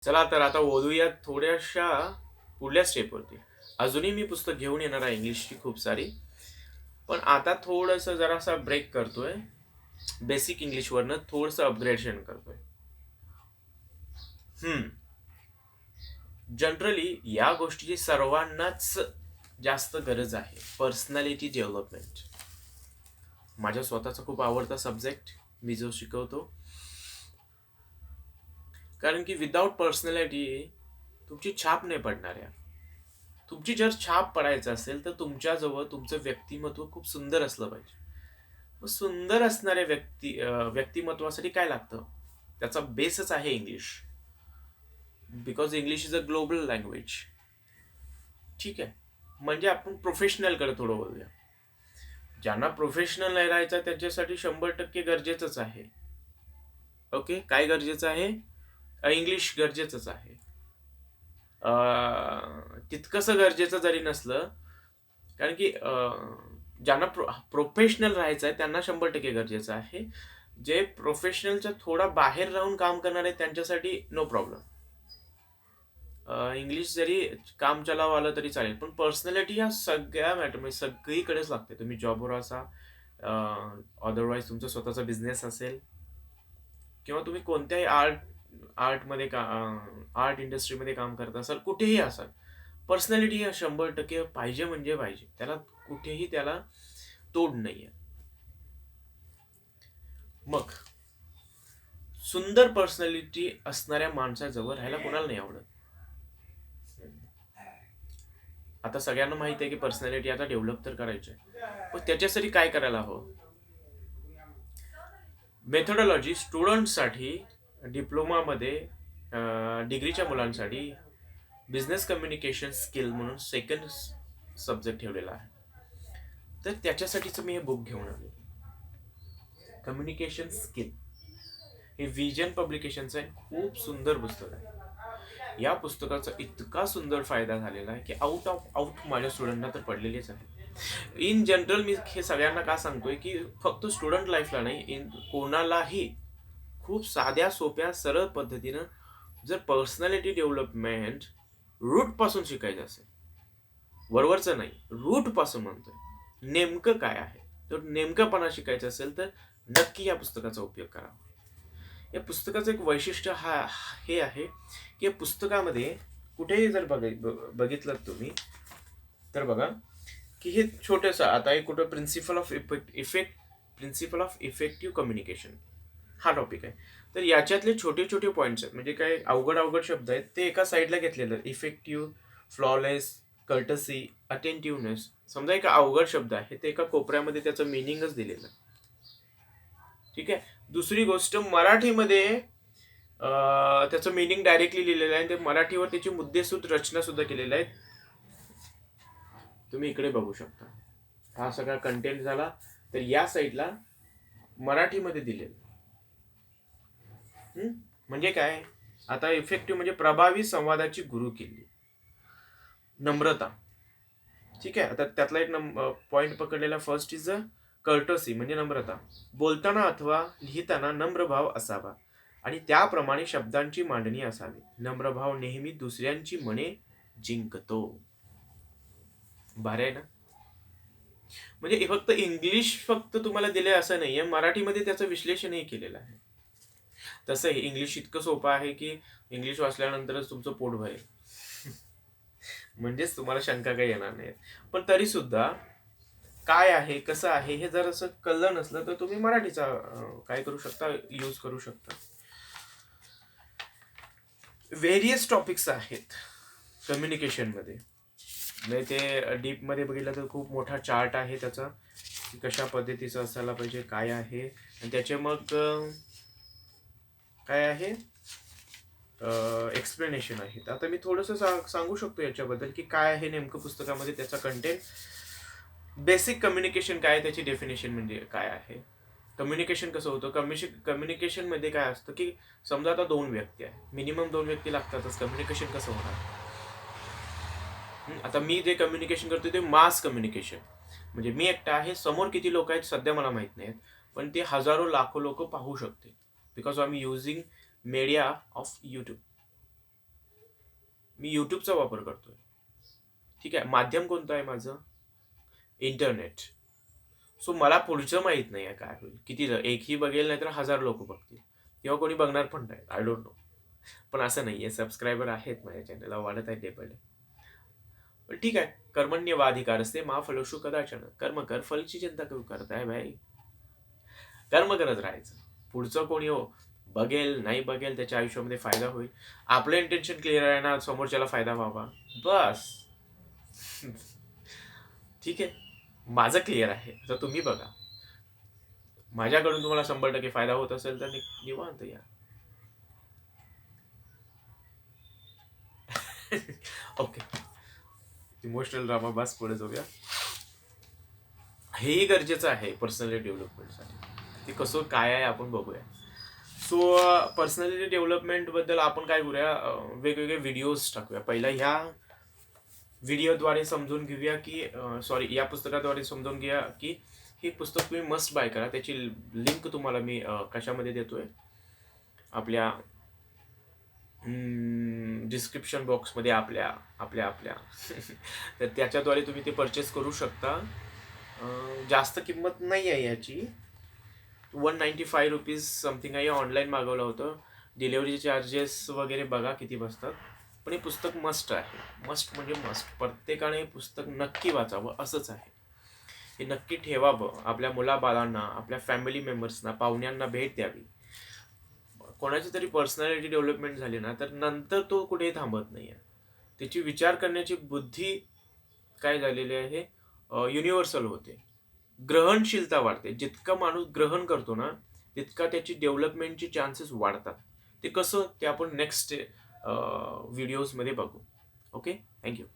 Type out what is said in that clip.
चला तर आता बोलूयात थोड्याशा पुढल्या स्टेपवरती. अजूनही मी पुस्तक घेऊन येणार आहे इंग्लिशची खूप सारी. पण आता थोडंसं जरासा ब्रेक करतोय. बेसिक इंग्लिशवरनं थोडंसं अपग्रेडेशन करतोय. जनरली या गोष्टीची सर्वांनाच जास्त गरज आहे. Personality development. माझ्या स्वतःचा खूप आवडता सब्जेक्ट मी जो शिकवतो. कारण की विदाउट पर्सनॅलिटी तुमची छाप नाही पडणार आहे. तुमची जर छाप पडायचं असेल तर तुमच्याजवळ तुमचं व्यक्तिमत्व खूप सुंदर असलं पाहिजे. मग सुंदर असणाऱ्या व्यक्तिमत्वासाठी काय लागतं? त्याचा बेसच आहे English. Because English is a global language. ठीक आहे. म्हणजे आपण प्रोफेशनलकडे थोडं बोलूया. ज्यांना प्रोफेशनल नाही राहायचं त्यांच्यासाठी 100% गरजेचंच आहे. ओके, काय गरजेचं आहे? इंग्लिश गरजेचंच आहे. तितकंसं गरजेचं जरी नसलं, कारण की ज्यांना प्रोफेशनल राहायचं आहे त्यांना 100% गरजेचं आहे. जे प्रोफेशनलच्या थोडा बाहेर राहून काम करणार आहेत त्यांच्यासाठी नो प्रॉब्लेम. इंग्लिश जरी काम चलावं आलं तरी चालेल, पण पर्सनॅलिटी ह्या सगळ्या मॅटर म्हणजे सगळीकडेच लागते. तुम्ही जॉबवर असा, अदरवाईज तुमचा स्वतःचा बिझनेस असेल किंवा तुम्ही कोणत्याही आर्टमध्ये आर्ट इंडस्ट्रीमध्ये काम करत असाल, कुठेही असाल, पर्सनॅलिटी हा 100% पाहिजे म्हणजे पाहिजे. त्याला कुठेही त्याला तोड नाहीये. मग सुंदर पर्सनॅलिटी असणाऱ्या माणसाजवळ राहायला कोणाला नाही आवडत. आता सगळ्यांना माहिती आहे की पर्सनॅलिटी आता डेव्हलप तर करायची आहे, पण त्याच्यासाठी काय करायला हवं? मेथोडॉलॉजी स्टुडंटसाठी, डिप्लोमामध्ये, डिग्रीच्या मुलांसाठी बिझनेस कम्युनिकेशन स्किल म्हणून सेकंड सब्जेक्ट ठेवलेला आहे. तर त्याच्यासाठीच मी हे बुक घेऊन आलो. कम्युनिकेशन स्किल हे विजन पब्लिकेशनचं आहे. खूप सुंदर पुस्तक आहे. या पुस्तकाचा इतका सुंदर फायदा झालेला आहे की आउट ऑफ आउट माझ्या स्टुडंटना तर पडलेलेच आहे. इन जनरल मी हे सगळ्यांना का सांगतोय की फक्त स्टुडंट लाईफला नाही, कोणालाही खूप साध्या सोप्या सरळ पद्धतीनं जर पर्सनॅलिटी डेव्हलपमेंट रूट पासून शिकायचं असेल, वरवरचं नाही, रूट पासून म्हणतोय, नेमकं काय आहे तर नेमकंपणा शिकायचं असेल तर नक्की या पुस्तकाचा उपयोग करावा. या पुस्तकाचं एक वैशिष्ट्य हे आहे की या पुस्तकामध्ये कुठेही जर बघितलं तुम्ही तर बघा की हे छोटंसं, आता एक कुठं प्रिन्सिपल ऑफ इफेक्टिव्ह कम्युनिकेशन हा टॉपिक आहे. तर याच्यातले छोटे छोटे पॉईंट्स आहेत, म्हणजे काय अवघड अवघड शब्द आहेत ते एका साईडला घेतलेलं. इफेक्टिव्ह, फ्लॉलेस, कर्टसी, अटेंटिव्हनेस, समजा एक अवघड शब्द आहे ते एका कोपऱ्यामध्ये त्याचं मिनिंगच दिलेलं. ठीक आहे. दुसरी गोष्ट, मराठीमध्ये त्याचं मिनिंग डायरेक्टली लिहिलेलं आहे. ते मराठीवर त्याची मुद्देसूद रचना सुद्धा केलेल्या आहेत. तुम्ही इकडे बघू शकता. हा सगळा कंटेंट झाला. तर या साईडला मराठीमध्ये दिलेलं. म्हणजे काय? आता इफेक्टिव्ह म्हणजे प्रभावी संवादाची गुरुकिल्ली. नम्रता. ठीक आहे. आता त्यातला एक पॉइंट पकडलेला फर्स्ट इज कर्टसी म्हणजे नम्रता. बोलताना अथवा लिहिताना नम्र भाव असावा आणि त्याप्रमाणे शब्दांची मांडणी असावी. नम्र भाव नेहमी दुसऱ्यांची मने जिंकतो. भारी आहे ना? म्हणजे हे फक्त इंग्लिश फक्त तुम्हाला दिलंय असं नाहीये, मराठीमध्ये त्याचं विश्लेषणही केलेलं आहे. तसं इंग्लिश इतकं सोपं आहे की इंग्लिश वाचल्यानंतरच तुमचं पोट भरेल. म्हणजेच तुम्हाला शंका काही येणार नाही. पण तरी सुद्धा काय आहे, कसं आहे हे जर असं कळलं नसलं तर तुम्ही मराठीचा काय करू शकता, यूज करू शकता. व्हेरियस टॉपिक्स आहेत कम्युनिकेशनमध्ये. म्हणजे ते डीपमध्ये बघितलं तर खूप मोठा चार्ट आहे त्याचा, की कशा पद्धतीचं असायला पाहिजे, काय आहे, आणि त्याचे मग काय आहे एक्सप्लेनेशन आहेत. आता मी थोडंसं सांगू शकतो याच्याबद्दल की काय आहे नेमकं पुस्तकामध्ये त्याचा कंटेंट. बेसिक कम्युनिकेशन काय आहे, त्याची डेफिनेशन म्हणजे काय आहे, कम्युनिकेशन कसं होतं. कम्युनिकेशनमध्ये काय असतं की समजा आता दोन व्यक्ती आहे, मिनिमम दोन व्यक्ती लागतातच. कम्युनिकेशन कसं होणार? आता मी जे कम्युनिकेशन करतो ते मास कम्युनिकेशन, म्हणजे मी एकटा आहे, समोर किती लोक आहेत सध्या मला माहित नाहीत, पण ते हजारो लाखो लोक पाहू शकते because I am using media of YouTube. मी यूट्यूबचा वापर करतोय. ठीक आहे. माध्यम कोणतं आहे माझं? इंटरनेट. सो मला पुढचं माहित नाहीये काय होईल. किती एकही बघेल नाहीतर 1000 लोकं बघतील किंवा कोणी बघणार पण नाही. I don't know. पण असं नाहीये. सबस्क्रायबर आहेत माझ्या चॅनलला, वाढत आहेत डे बाय डे. पण ठीक आहे. कर्मण्येवाधिकारस्ते मा फलेषु कदाचन. कर्म कर, फलची चिंता करू करताय भाई. कर्म करत राहायचं. पुढचं कोणी बघेल, नाही बघेल, त्याच्या आयुष्यामध्ये फायदा होईल. आपलं इंटेन्शन क्लिअर आहे ना, समोरच्याला फायदा व्हावा. बस. ठीक आहे. माझं क्लिअर आहे. तर तुम्ही बघा. माझ्याकडून तुम्हाला 100% फायदा होत असेल तर निवांत या. ओके. इमोशनल ड्रामा बस, पुढे जाऊया. हेही गरजेचं आहे पर्सनॅलिटी डेव्हलपमेंटसाठी. ते कसं काय आहे आपण बघूया. सो पर्सनॅलिटी डेव्हलपमेंटबद्दल आपण काय करूया, वेगवेगळे व्हिडिओज टाकूया. पहिला ह्या व्हिडिओद्वारे समजून घेऊया की या पुस्तकाद्वारे समजून घ्या की हे पुस्तक तुम्ही मस्ट बाय करा. त्याची लिंक तुम्हाला मी कशामध्ये देतोय, आपल्या डिस्क्रिप्शन बॉक्समध्ये आपल्या तर त्याच्याद्वारे तुम्ही ते परचेस करू शकता. जास्त किंमत नाही आहे याची. 195 रुपीज समथिंग आहे. ऑनलाईन मागवलं होतं. डिलेवरी चार्जेस वगैरे बघा किती बसतात. पण हे पुस्तक मस्ट आहे. मस्ट म्हणजे मस्ट. प्रत्येकाने हे पुस्तक नक्की वाचावं, असंच आहे. हे नक्की ठेवावं. आपल्या मुलाबाळांना, आपल्या फॅमिली मेंबर्सना, पाहुण्यांना भेट द्यावी. कोणाची तरी पर्सनॅलिटी डेव्हलपमेंट झाली ना, तर नंतर तो कुठेही थांबत नाही आहे. त्याची विचार करण्याची बुद्धी काय झालेली आहे, युनिव्हर्सल होते. ग्रहणशीलता वाढते. जितका माणूस ग्रहण करतो ना, तितका त्याची डेव्हलपमेंटची चान्सेस वाढतात. ते कसं, ते आपण नेक्स्ट व्हिडिओजमध्ये बघू. Okay, thank you.